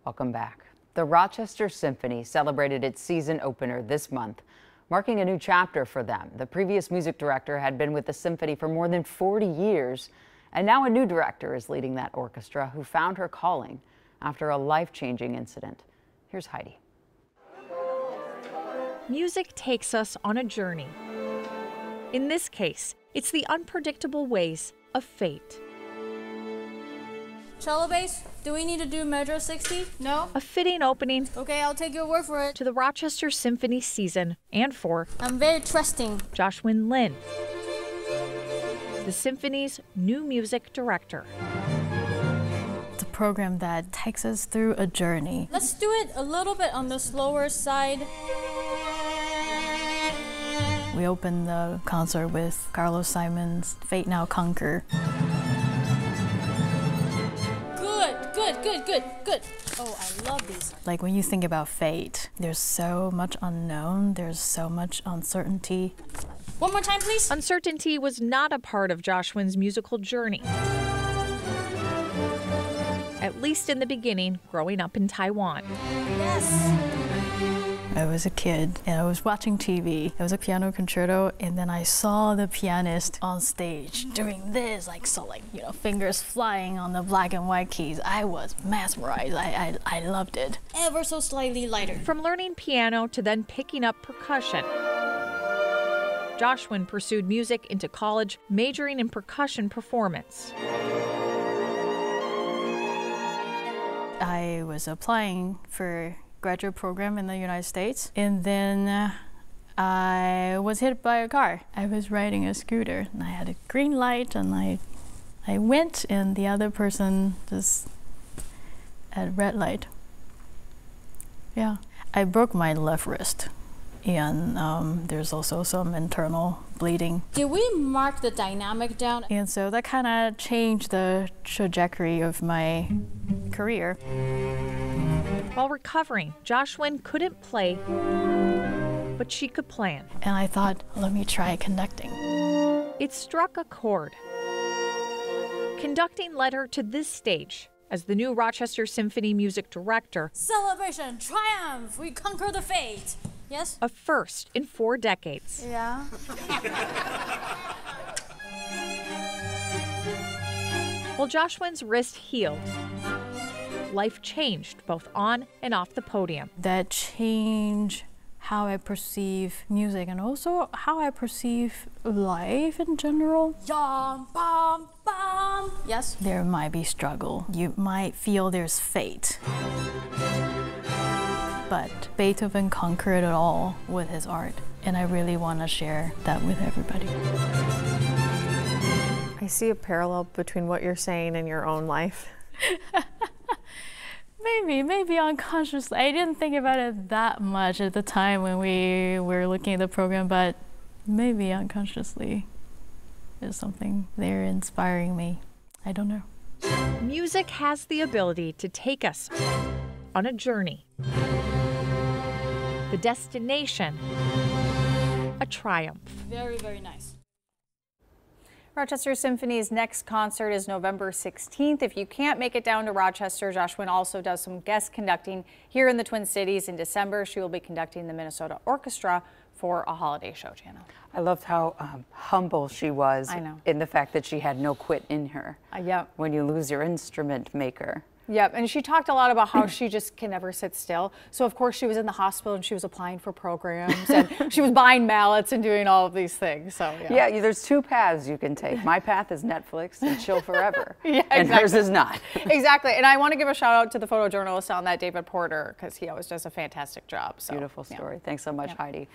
Welcome back. The Rochester Symphony celebrated its season opener this month, marking a new chapter for them. The previous music director had been with the symphony for more than 40 years, and now a new director is leading that orchestra who found her calling after a life-changing incident. Here's Heidi. Music takes us on a journey. In this case, it's the unpredictable ways of fate. Cello bass, do we need to do measure 60? No? A fitting opening Okay, I'll take your word for it. to the Rochester Symphony season and for I'm very trusting. Joshwin Lin, the symphony's new music director. It's a program that takes us through a journey. Let's do it a little bit on the slower side. We opened the concert with Carlos Simon's Fate Now Conquer. Good. Oh, I love these. Like when you think about fate, there's so much unknown, there's so much uncertainty. One more time, please. Uncertainty was not a part of Joshwin's musical journey. At least in the beginning, growing up in Taiwan. Yes. I was a kid and I was watching TV. It was a piano concerto, and then I saw the pianist on stage doing this, fingers flying on the black and white keys. I was mesmerized. I loved it. Ever so slightly lighter. From learning piano to then picking up percussion, Joshwin pursued music into college, majoring in percussion performance. I was applying for graduate program in the United States, and then I was hit by a car. I was riding a scooter and I had a green light, and I went, and the other person just at red light. Yeah, I broke my left wrist, and there's also some internal bleeding. Did we mark the dynamic down? And so that kind of changed the trajectory of my career. While recovering, Joshwin couldn't play, but she could plan. And I thought, let me try conducting. It struck a chord. Conducting led her to this stage as the new Rochester Symphony music director. Celebration, triumph, we conquer the fate. Yes? A first in 4 decades. Yeah. While Joshwin's wrist healed, life changed both on and off the podium. That changed how I perceive music and also how I perceive life in general. Yum, bum, bum. Yes? There might be struggle. You might feel there's fate. But Beethoven conquered it all with his art, and I really want to share that with everybody. I see a parallel between what you're saying and your own life. Maybe unconsciously. I didn't think about it that much at the time when we were looking at the program, but maybe unconsciously there's something there inspiring me. I don't know. Music has the ability to take us on a journey. The destination, a triumph. Very, very nice. Rochester Symphony's next concert is November 16th. If you can't make it down to Rochester, Joshwin also does some guest conducting here in the Twin Cities. In December, she will be conducting the Minnesota Orchestra for a holiday show, Jana. I loved how humble she was. I know. In the fact that she had no quit in her. Yep. When you lose your instrument maker. Yep, and she talked a lot about how she just can never sit still. So of course she was in the hospital and she was applying for programs and she was buying mallets and doing all of these things. So yeah, there's 2 paths you can take. My path is Netflix and chill forever. Yeah, and hers is not. Exactly, and I want to give a shout out to the photojournalist on that, David Porter, because he always does a fantastic job. So, beautiful story. Thanks so much, Heidi.